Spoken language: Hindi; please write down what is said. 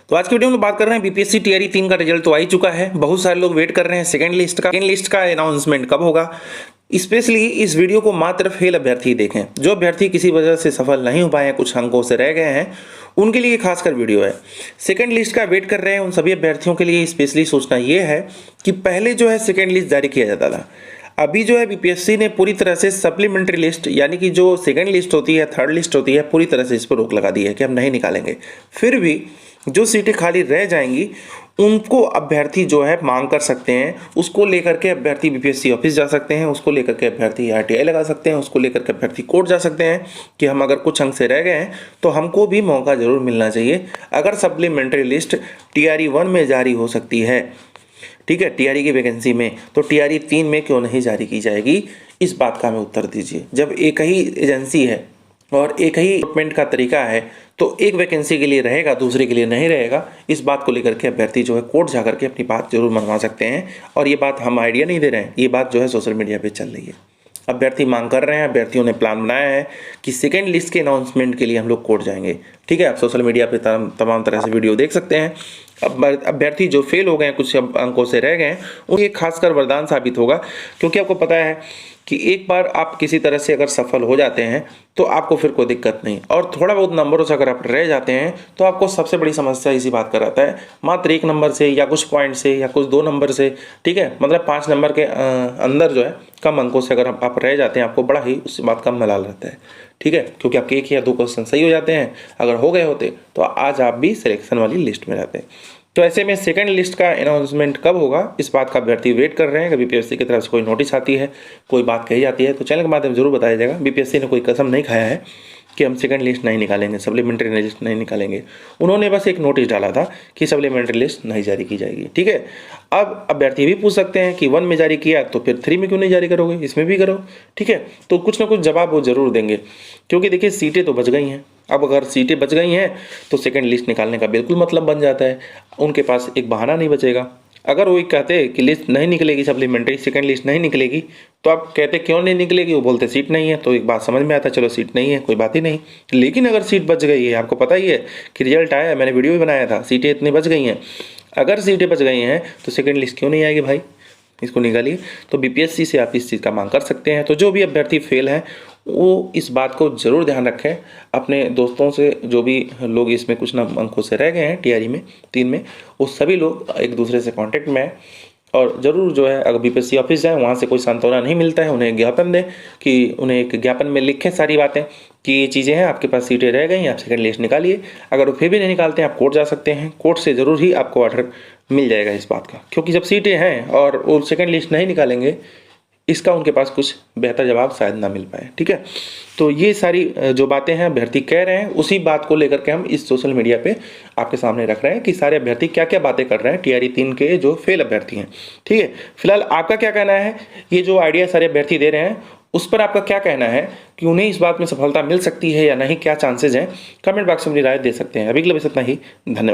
तो आज की वीडियो में बात कर रहे हैं बीपीएससी टीआरई 3 का रिजल्ट तो आ ही चुका है। बहुत सारे लोग वेट कर रहे हैं सेकंड लिस्ट का अनाउंसमेंट कब होगा। स्पेशली इस वीडियो को मात्र फेल अभ्यर्थी देखें। जो अभ्यर्थी किसी वजह से सफल नहीं हो पाए हैं, कुछ अंकों से रह गए हैं, उनके लिए खासकर वीडियो है। सेकंड लिस्ट का वेट कर रहे हैं उन सभी अभ्यर्थियों के लिए स्पेशली सोचना यह है कि पहले जो है सेकंड लिस्ट जारी किया जाता था। अभी जो है बीपीएससी ने पूरी तरह से सप्लीमेंट्री लिस्ट यानी कि जो सेकंड लिस्ट होती है, थर्ड लिस्ट होती है, पूरी तरह से इस पर रोक लगा दी है कि हम नहीं निकालेंगे। फिर भी जो सीटें खाली रह जाएंगी उनको अभ्यर्थी जो है मांग कर सकते हैं। उसको लेकर के अभ्यर्थी बीपीएससी ऑफिस जा सकते हैं, उसको लेकर के अभ्यर्थी आरटीआई लगा सकते हैं, उसको लेकर के अभ्यर्थी कोर्ट जा सकते हैं कि हम अगर कुछ अंक से रह गए हैं तो हमको भी मौका जरूर मिलना चाहिए। अगर सप्लीमेंट्री लिस्ट टीआरई 1 में जारी हो सकती है, ठीक है, टीआरई की वैकेंसी में, तो टीआरई 3 में क्यों नहीं जारी की जाएगी? इस बात का हमें उत्तर दीजिए। जब एक ही एजेंसी है और एक ही रिक्रूटमेंट का तरीका है तो एक वैकेंसी के लिए रहेगा, दूसरे के लिए नहीं रहेगा। इस बात को लेकर के अभ्यर्थी जो है कोर्ट जा करके अपनी बात जरूर मनवा सकते हैं। और ये बात हम आइडिया नहीं दे रहे हैं, ये बात जो है सोशल मीडिया पे चल रही है। अभ्यर्थी मांग कर रहे हैं, अभ्यर्थियों ने प्लान बनाया है कि सेकेंड लिस्ट के अनाउंसमेंट के लिए हम लोग कोर्ट जाएंगे। ठीक है, आप सोशल मीडिया पे तमाम तरह से वीडियो देख सकते हैं। अब अभ्यर्थी जो फेल हो गए हैं, कुछ अंकों से रह गए हैं, उन्हें खासकर वरदान साबित होगा। क्योंकि आपको पता है कि एक बार आप किसी तरह से अगर सफल हो जाते हैं तो आपको फिर कोई दिक्कत नहीं, और थोड़ा बहुत नंबरों से अगर आप रह जाते हैं तो आपको सबसे बड़ी समस्या इसी बात का रहता है, मात्र 1 नंबर से या कुछ पॉइंट से या कुछ 2 नंबर से, ठीक है, मतलब 5 नंबर के अंदर जो है कम अंकों से अगर आप रह जाते हैं, आपको बड़ा ही उस बात का मलाल रहता है। ठीक है, क्योंकि आपके 1 या 2 क्वेश्चन सही हो जाते हैं। अगर हो गए होते तो आज आप भी सिलेक्शन वाली लिस्ट में रहते। तो ऐसे में सेकंड लिस्ट का अनाउंसमेंट कब होगा, इस बात का अभ्यर्थी वेट कर रहे हैं। कभी बीपीएससी की तरफ से कोई नोटिस आती है, कोई बात कही जाती है तो चैनल के माध्यम से जरूर बताया जाएगा। बीपीएससी ने कोई कसम नहीं खाया है कि हम सेकंड लिस्ट नहीं निकालेंगे, सप्लीमेंट्री लिस्ट नहीं निकालेंगे। उन्होंने बस एक नोटिस डाला था कि सप्लीमेंट्री लिस्ट नहीं जारी की जाएगी। ठीक है, अब अभ्यर्थी भी पूछ सकते हैं कि 1 में जारी किया तो फिर 3 में क्यों नहीं जारी करोगे, इसमें भी करो। ठीक है, तो कुछ ना कुछ जवाब वो जरूर देंगे, क्योंकि देखिए सीटें तो बच गई हैं। अब अगर सीटें बच गई हैं तो सेकंड लिस्ट निकालने का बिल्कुल मतलब बन जाता है। उनके पास एक बहाना नहीं बचेगा। अगर वो कहते कि लिस्ट नहीं निकलेगी, सप्लीमेंट्री सेकंड लिस्ट नहीं निकलेगी, तो आप कहते क्यों नहीं निकलेगी, वो बोलते सीट नहीं है, तो एक बात समझ में आता, चलो सीट नहीं है कोई बात ही नहीं। लेकिन अगर सीट बच गई है, आपको पता ही है कि रिजल्ट आया, मैंने वीडियो भी बनाया था, सीटें इतनी बच गई हैं। अगर सीटें बच गई हैं तो सेकंड लिस्ट क्यों नहीं आएगी भाई, इसको निकालिए। तो बीपीएससी से आप इस चीज़ का मांग कर सकते हैं। तो जो भी अभ्यर्थी फेल हैं वो इस बात को जरूर ध्यान रखें। अपने दोस्तों से, जो भी लोग इसमें कुछ ना अंकों से रह गए हैं टीआरई में 3 में, वो सभी लोग एक दूसरे से कांटेक्ट में हैं। और ज़रूर जो है अगर बीपीएससी ऑफिस जाए, वहाँ से कोई सांत्वना नहीं मिलता है, उन्हें ज्ञापन दें कि उन्हें एक ज्ञापन में लिखें सारी बातें कि ये चीज़ें हैं, आपके पास सीटें रह गई, आप सेकंड लिस्ट निकालिए। अगर वो फिर भी नहीं निकालते हैं, आप कोर्ट जा सकते हैं। कोर्ट से ज़रूर ही आपको ऑर्डर मिल जाएगा इस बात का, क्योंकि जब सीटें हैं और वो सेकंड लिस्ट नहीं निकालेंगे, इसका उनके पास कुछ बेहतर जवाब शायद ना मिल पाए। ठीक है, तो ये सारी जो बातें हैं अभ्यर्थी कह रहे हैं, उसी बात को लेकर के हम इस सोशल मीडिया पे आपके सामने रख रहे हैं कि सारे अभ्यर्थी क्या क्या बातें कर रहे हैं, टीआरई 3 के जो फेल अभ्यर्थी हैं। ठीक है, फिलहाल आपका क्या कहना है? ये जो आइडिया सारे अभ्यर्थी दे रहे हैं उस पर आपका क्या कहना है कि उन्हें इस बात में सफलता मिल सकती है या नहीं, क्या चांसेज हैं? कमेंट बॉक्स में अपनी राय दे सकते हैं। अभी के लिए बस इतना ही, धन्यवाद।